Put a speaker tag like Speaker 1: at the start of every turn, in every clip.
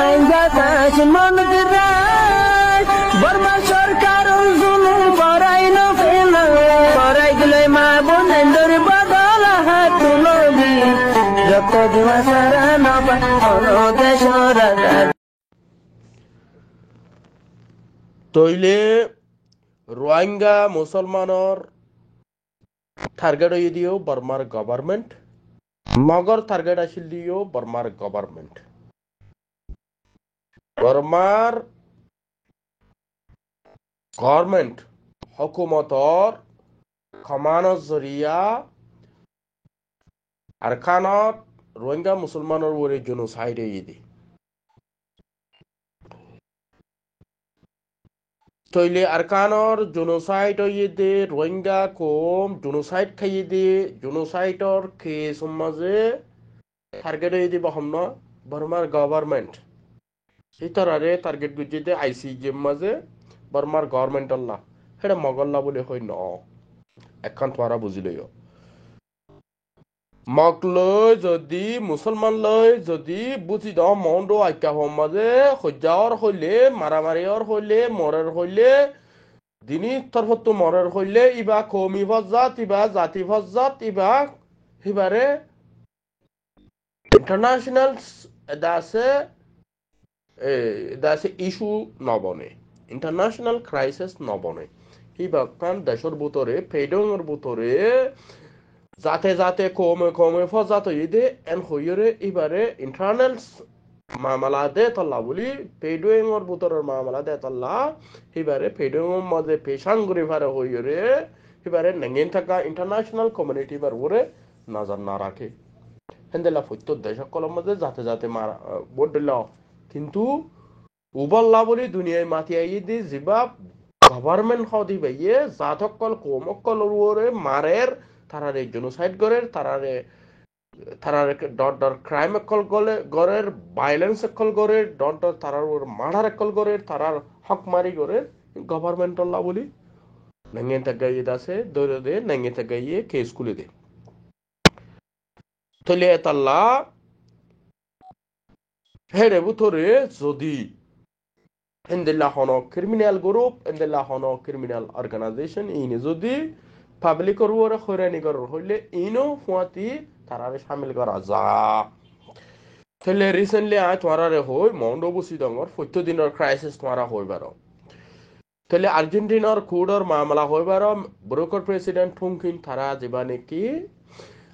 Speaker 1: রোহিঙ্গা কাশ্মীর রাজ বর্মা সরকার জুলুম করাই না ফেলা করাই গেলে মা বোনেদের বদল হাত তুলবি যত দিবস না পালো দেশ রাজা
Speaker 2: তৈলে রোহিঙ্গা মুসলমানর টার্গেট হয়ে দিও বর্মার গভর্নমেন্ট মগর টার্গেট আসিল দিও বর্মার গভর্নমেন্ট বর্মার গভর্নমেন্ট হকুমতর ক্ষমানৰ জরিয়া আরকানত রোহিঙ্গা মুসলমানের ওরে জেনোসাইড হয়ে দি তৈলে আরকানর জেনোসাইড হয়ে দে রোহিঙ্গা কম জেনোসাইড খাইয়ে দে জেনোসাইডর কেস মাঝে টার্গেট হয়ে দিব হম না বর্মার গভর্নমেন্ট এই তরারে টার্গেট গুজে দে আইসিজে মাঝে বর্মার গভর্নমেন্ট আল্লাহ হেটা মগল্লা বলে হয় ন এখন তোরা বুঝিলইও মগ লৈ যদি মুসলমান লৈ যদি বুঝি দাও মন্ড আইকা হম মাঝে সজ্জাওর হইলে মারামারিওর হইলে মরের হইলে দিনী তরফত মরের হইলে ইবা কমি ফজাত ইবা জাতি ফজাত ইবা হিবারে ইন্টারন্যাশনাল দাসে ইস্যু নবনে ইন্টারন্যাশনাল ক্রাইসিস নবনে ইবা কান দেশের ভিতরে ফেডংয়ের ভিতরে যাতে যাতে কমে কমে ফজাত হইদে এন হইরে এবারে ইন্টারনাল মামলা দে তল্লা বলি ফেডংয়ের ভিতরের মামলা দে তল্লা এবারে ফেডংয়ের মাঝে পেশাঙ্গুরি ভারে হইরে এবারে নেগেন থাকা ইন্টারন্যাশনাল কমিউনিটি বার ওরে নজর না রাখে হেন্দেলা ফত্তর দেশ কলম মাঝে যাতে যাতে মারা বডল কিন্তু উবল্লা বলি দুনিয়ায় মাতি আই দি জিবা গভর্নমেন্ট হদি ভাইয়ে জাতকল কোমকল ওরে মারের তারারে জেনোসাইড করে তারারে ডট ডট ক্রাইম একল গরের ভায়োলেন্স একল করে ডট ডট তারার ওর মার্ডার একল করে তারার হক মারি করে গভর্নমেন্ট আল্লাহ বলি নেঙ্গে তাগাইয়ে দাসে দৌড়ে দে নেঙ্গে তাগাইয়ে কেস খুলে দে তলে তাল্লা হেরে বুথরে যদি এন্দেলা হনো ক্রিমিনাল গ্রুপ এন্দেলা হনো ক্রিমিনাল অর্গানাইজেশন ইনে যদি পাবলিকর ওরে হয়রানি করার হইলে ইনো ফুয়াতি তারারে সামিল করা যা তাহলে রিসেন্টলি আয় তোমারে হই মন্ড বসি ডঙ্গর 14 দিনের ক্রাইসিস তোমারা হইবার তাহলে আর্জেন্টিনার কুডর মামলা হইবার ব্রোকর প্রেসিডেন্ট ঠুমকিন তারা জীবানে কি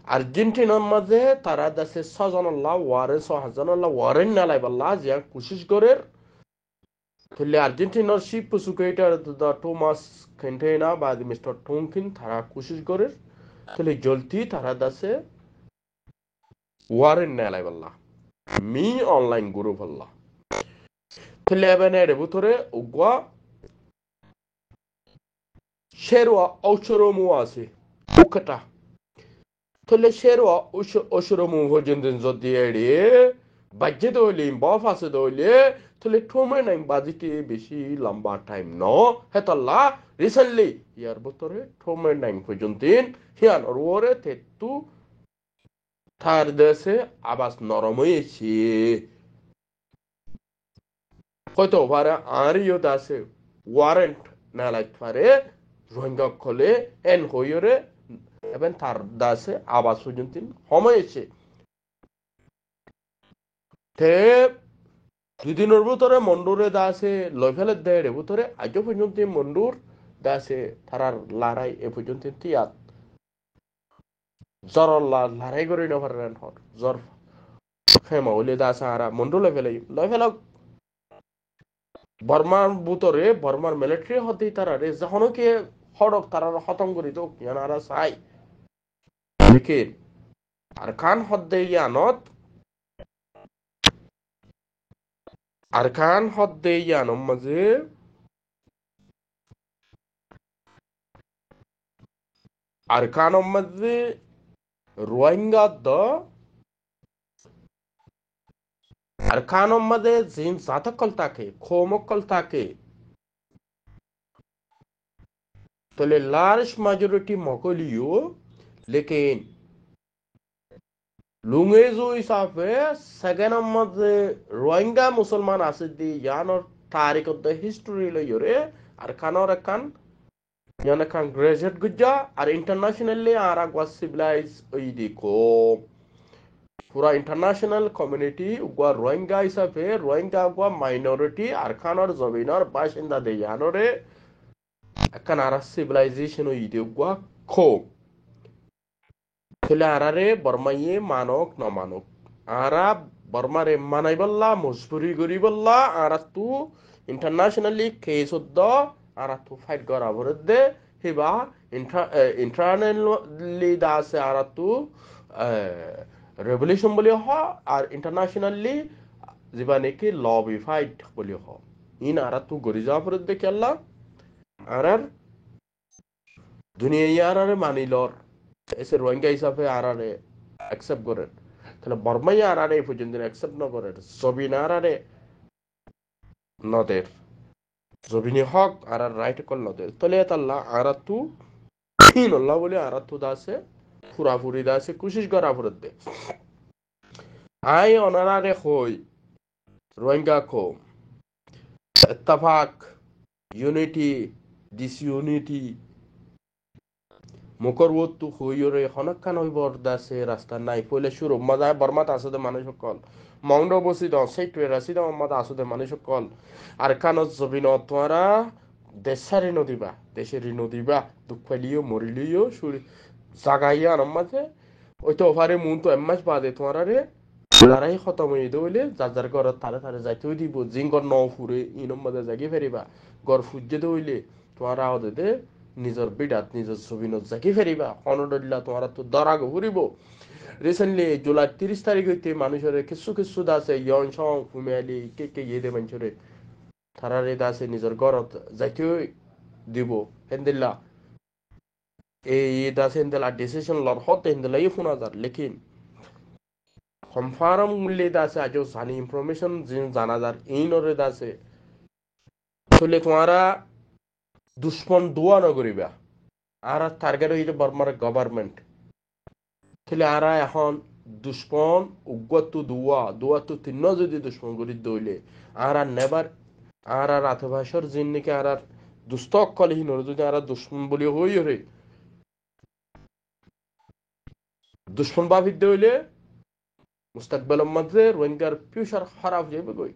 Speaker 2: আর্জেন্টিনার মাঝে তারা দেশে সজনাল্লাহ ওয়ারেন সহজনাল্লাহ ওয়ারেন নালাইবাল্লাহ যে কোশিশ করে তাহলে আর্জেন্টিনার চিফ প্রসিকিউটর টোমাস কেন্টেনা বা মিস্টার ঠুমকিন তারা কোশিশ করে তাহলে জলদি তারা দেশে ওয়ারেন নালাইবাল্লাহ মি অনলাইন গ্রুপ আল্লাহ তাহলে এবারে ভিতরে উগা শেরওয়া ঔষরমু আছে উকটা তাহলে শেরওয়া ঔষরমু পর্যন্ত যদি এড়িয়ে বাজ্যে দইলে বফ আছে দইলে তাহলে ঠোমে নাই বাজিতে বেশি লম্বা টাইম ন হেতাল্লা রিসেন্টলি ইয়ার ভিতরে ঠোমে নাই পর্যন্ত হিয়ান ওরে তেতু থার দেশে আবাস নরম হয়েছে হয়তো পারে আরিও দাসে ওয়ারেন্ট না লাগতে পারে রোহিঙ্গা খোলে এন হইরে এবং তার দাসে আবাস পর্যন্ত হমেছে তে দুদিনের ভিতরে মন্ডুরে দাসে লই ফেলে দেয় ভিতরে আজ পর্যন্ত মন্ডুর দাসে তারার লড়াই এ পর্যন্ত তিয়াত জ্বর লড়াই করে নেভারেন হর জ্বর খেমা হলে দাসে আরা মন্ডু লই ফেলা বর্মার ভিতরে বর্মার মিলিটারি হতে তারারে যখন কি হড়ক তারা খতম করি তো ইয়ানারা চাই লেকিন আর খান হদ্দে ইয়ানত আরকান হদ্দে ইয়ানম মাঝে আরকানম মাঝে রোহিঙ্গা দ আরকানম মাঝে জিন জাতকল থাকে খোমকল থাকে তাহলে লার্জ মেজরিটি মকলিও লেকিন লুঙেজু হিসাবে সেকেন্ড মধ্যে রোহিঙ্গা মুসলমান আছে দি ইয়ানোর তারিখ হিস্টোরি লইরে আর খানোর একান ইয়ান একান গ্রাজুয়েট গুজা আর ইন্টারন্যাশনালি আর আগwa সিভিলাইজ ওই দিকো পুরা ইন্টারন্যাশনাল কমিউনিটি উগা রোহিঙ্গা হিসাবে রোহিঙ্গা উগা মাইনরিটি আর খানোর জমিনের বাসিন্দা দে ইয়ানোরে একান আর সিভিলাইজেশন ওই দি উগা খো তাহলে আরারে বর্মাইয়ে মানক ন মানক আরা বর্মারে মানাইবল্লা মজবুরি করিবল্লা আরা তু ইন্টারন্যাশনালি কেস হদ্দ আরা তু ফাইট করা বরদে হিবা ইন্টারনালি দাসে আরা তু রেভলিউশন বলি হ আর ইন্টারন্যাশনালি যিবা নেকি লবি ফাইট বলি হ ইন আরা তু গরি যাওয়া বরদে কেল্লা আরার দুনিয়া আরারে মানিলর এসে রোহিঙ্গা হিসাবে আরারে অ্যাকসেপ্ট করেন তাহলে বর্মাই আরারে এই পর্যন্ত অ্যাকসেপ্ট না করেন জবিন আরারে নদের জবিনি হক আরার রাইট কল নদের তাহলে তাল্লা আরা তু নল্লা বলে আরা তু দাসে ফুরাফুরি দাসে কোশিশ করা ফুরত দে আই অনারারে হই রোহিঙ্গা খো ইত্তেফাক ইউনিটি ডিসইউনিটি মুখর ওতু হইরে হনকান হইবর দাসে রাস্তা নাই পইলে শুরু মজা বর্মাত আসুদে মানুষ সকল মংড বসি দ সেইটুয়ে রাসি দ মত আসুদে মানুষ সকল আর কানত জবিন তোরা দেশারি নদীবা দেশের নদীবা দুঃখ পাইলিও মরিলিও শুরি জাগাইয়া মাঝে ওই তো ওভারে মুন তো এমাস বাদে তোরা রে লড়াই খতম হয়ে দইলে যার যার ঘর তারে তারে যাইতেও দিব জিঙ্গর ন ফুরে ইনম মাঝে জাগি ফেরিবা গড় ফুজে দইলে তোরা ওদে নিজের বিডাত নিজের জমিনত জাগি ফেরিবা অনডল্লা তোমার তো দরাগ ঘুরিব রিসেন্টলি জুলাই 30 তারিখ হইতে মানুষের কিছু কিছু দাসে ইয়ং সং ফুমিয়ালি কে ইয়ে মানুষের তারারে দাসে নিজের ঘরত যাইতেও দিব হেন্দিল্লা এই দাসে হেন্দিল্লা ডিসিশন লর হতে হেন্দিল্লা ই ফোনা যার লেকিন কনফার্ম মূল্যে দাসে আজও জানি ইনফরমেশন জানা যার এই নরে দাসে তাহলে তোমারা দুশ্মন দোয়া ন করিবা আর টার্গেট হইতে বর্মার গভর্নমেন্ট তাহলে আরা এখন দুশ্মন উগ্গতু দোয়া তো তিন যদি দুশ্মন করি দইলে আর নেবার আর আথভাষর জিন নাকি আর দুস্তক কলহীন যদি আর দুশ্মন বলি হই রে দুশ্মন ভাবিত দইলে মুস্তাকবালের মধ্যে রোহিঙ্গার ফিউচার খারাপ যাইবে গই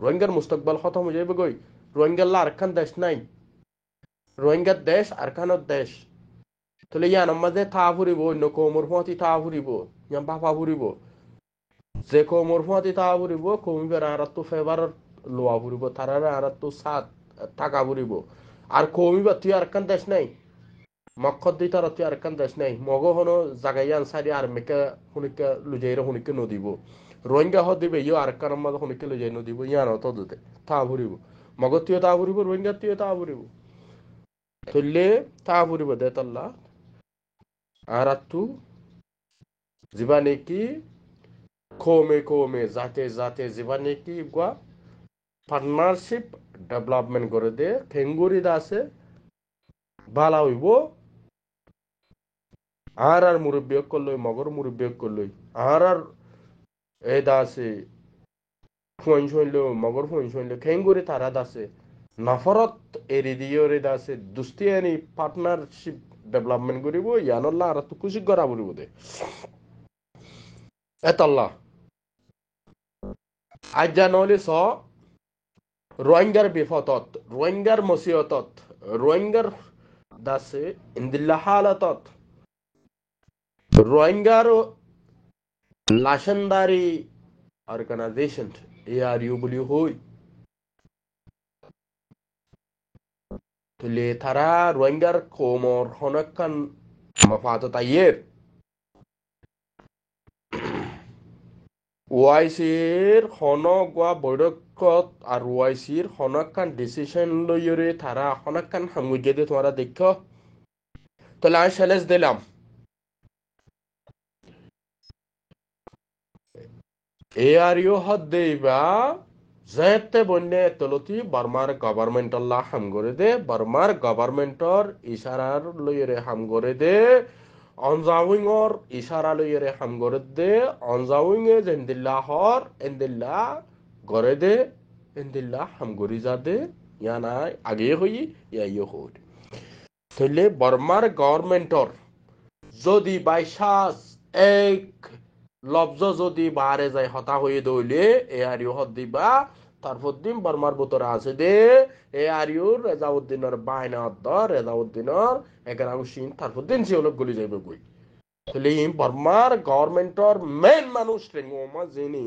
Speaker 2: রোহিঙ্গার মুস্তাকবাল খতম হয়ে যাইবে গই রোহিঙ্গার আরকান দেশ নাই রোহিঙ্গার দেশ আরকানের দেশ তাহলে ইয়ান মাঝে থা ফুরিব অন্য কৌমর ফুয়াতি থা ফুরিব ইয়ান বাপা ফুরিব যে কৌমর ফুয়াতি থা ফুরিব কৌমিবার আর তো ফেভার লোয়া ফুরিব তারারে আর তো সাত টাকা ফুরিব আর কৌমিবার তুই আরকান দেশ নাই মক্কত দুই তার তুই আরকান দেশ নাই মগ হনো জাগাইয়ান সারি আর মেকা হুনিকা লুজাইরে হুনিকে নদিব রোহিঙ্গা হ দিবে ইয়ে আরকানের মাঝে হুনিকে লুজাই নদিব ইয়ান অত দিতে থা ফুরিব মগত তুই তা ফুরিব রোহিঙ্গা তুই তা ফুরিব তুললে তা ফুরিব দে তাল্লা আর তু জীবানে কি কোমে জাতে জীবানে কি গা পার্টনারশিপ ডেভেলপমেন্ট করে দে ফেঙ্গুরি দাসে বালা হইব আর মুরব্বী করলই মগর মুরব্বী করলই আর এই দাসে ফুন শুনল মগর ফুন শুনল ফেঙ্গুরি তারা দাসে নফরত এরি দিয়ে রে দাসে দুস্তি আনি পার্টনারশিপ ডেভেলপমেন্ট করিব ইয়ানল্লাহ আর তো খুশি করা বলিব দে এতাল্লাহ আজ জানলি স রোহিঙ্গার বিপদত রোহিঙ্গার মুসিবতত রোহিঙ্গার দাসে ইন্দিল্লা হালাতত রোহিঙ্গার লাশনদারি অর্গানাইজেশন এআরইউ বলি হই তুলে তারা রোহিঙ্গার কোমর হনকান মফাদত আইয়ের ওআইসির হনগা বৈঠকত আর ওআইসির হনকান ডিসিশন লইরে তারা হনকান হামুজে দে তোমরা দেখো তাহলে আমি চ্যালেঞ্জ দিলাম এআরইউ হদ দেবা যেতে বন্যে তলতি বর্মার গভর্নমেন্ট আল্লাহ হাম করে দে বর্মার গভর্নমেন্টর ইশারার লইরে হাম করে দে অনজাউইংর ইশারা লইরে হামগরে দে অনজাউইংয়ে জেন্দিল্লা হর এন্দিল্লা গরে দে এন্দিল্লা হামগরি যা দে ইয়ানাই আগে হই ইয়াইও হই তাহলে বর্মার গভর্নমেন্টর যদি বাইশাস এক লব্জ যদি বারে যায় হতা হয়ে দইলে এ আরিও হদ দিবা তারপর দিন বর্মার বোতরে আছে দে এ আরিউর রেজাউদ্দিনের বাইনা অদ্দ রেজাউদ্দিনের এগারাউসিন তারপর দিন সে লোক গলি যাইবে বই তাহলে বর্মার গভর্নমেন্টর মেন মানুষ রেঙ্গমা যিনি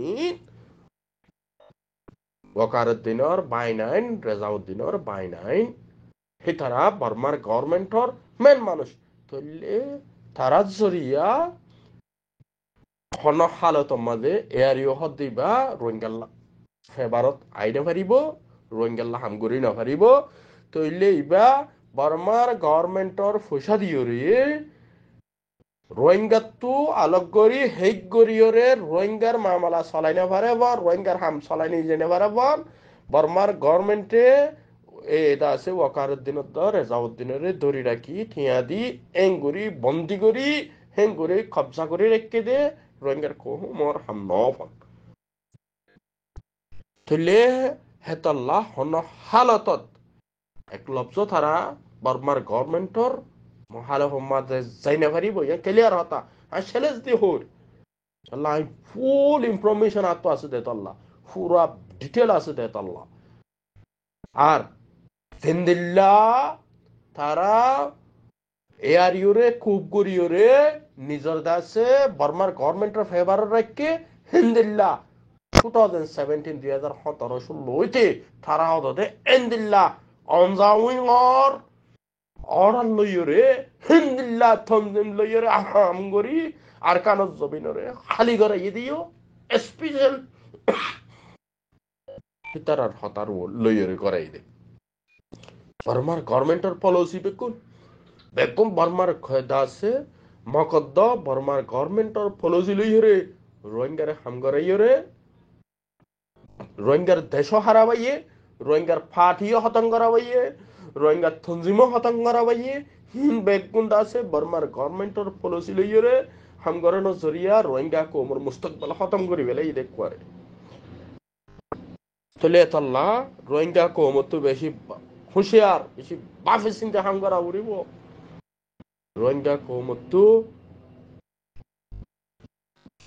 Speaker 2: ওয়াকারুদ্দিনের বাইনাইন রেজাউদ্দিনের বাইনাইন হে তারা বর্মার গভর্নমেন্টর মেন মানুষ তাহলে তারা জরিয়া হন হালতর মাঝে এয়ারিও হদ দিবা রোহিঙ্গাল্লা ফেবারত আইনে পারিব রোহিঙ্গাল্লা হামগুড়ি না পারিব তইলে ইবা বর্মার গভর্নমেন্টর পয়সা দিয়রে রোহিঙ্গাতো আলোক করি হেক করিয়রে রোহিঙ্গার মামলা চলাই না পারে বা রোহিঙ্গার হাম চলাই নিয়ে যেতে পারে বর্মার গভর্নমেন্টে এটা আছে ওয়াকারুদ্দিনের দর রেজাউদ্দিনের ধরি রাখি ঠিয়া দি এঙ্গুরি বন্দি করি হেঙ্গুরি কবজা করে রেখে দে রোহিঙ্গার কোহু মোর হাম নফন তুলে হেতাল্লাহ হন হালতত এক লব্জ তারা বর্মার গভর্নমেন্টর মহালে হম্মাদে যাই না পারিব ইয়া ক্লিয়ার হতা আর সেলেস দি হোর আল্লাহ ফুল ইনফরমেশন আতো আছে দে আল্লাহ পুরা ডিটেল আছে দে আল্লাহ আর জিন্দিল্লা তারা এয়ারিওরে খুব গরিয়রে নিজর দাসে বর্মার গভর্নমেন্টের ফেভার রাখকে হিন্দিল্লা 2017 তারা হতে এন্দিল্লা অনজাউইংর অর্ডার লইরে হিন্দিল্লা থমদিন লইরে আহাম গরি আর কানত জবিনরে খালি করে দিও স্পেশাল তারার হতার লইরে করাই দে বর্মার গভর্নমেন্টের পলিসি বেকুম বর্মার খয়দা আছে মকদ্দ বর্মার গভর্নমেন্টের পলিসি লইরে রোহিঙ্গারে হামগরাইরে রোহিঙ্গার দেশ হারাবাইয়ে রোহিঙ্গার ফাটিও হতং করাবাইয়ে রোহিঙ্গার থঞ্জিমও হতং করাবাইয়ে হিন বেকুন আছে বর্মার গভর্নমেন্টের পলিসি লইরে হামগরানো জরিয়া রোহিঙ্গা কোমর মুস্তকবাল হতম করি বেলাই দেখুয়ারে তলে তাল্লা রোহিঙ্গা কোমর তো বেশি হুঁশিয়ার বেশি বাফে চিন্তা হাম করা উড়িব রোহিঙ্গা কোমর তো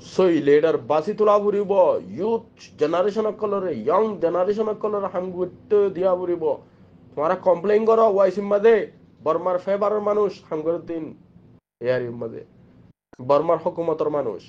Speaker 2: সই লিডার বাসি তোলা বুড়িব ইউথ জেনারেশন কলরে ইয়ং জেনারেশন কলর হাম গুরুত্ব দিয়া বুড়িব তোমারা কমপ্লেইন করো ওয়াইসিম মাঝে বর্মার ফেভারের মানুষ হাম করে দিন এয়ার মাঝে বর্মার হকুমতর মানুষ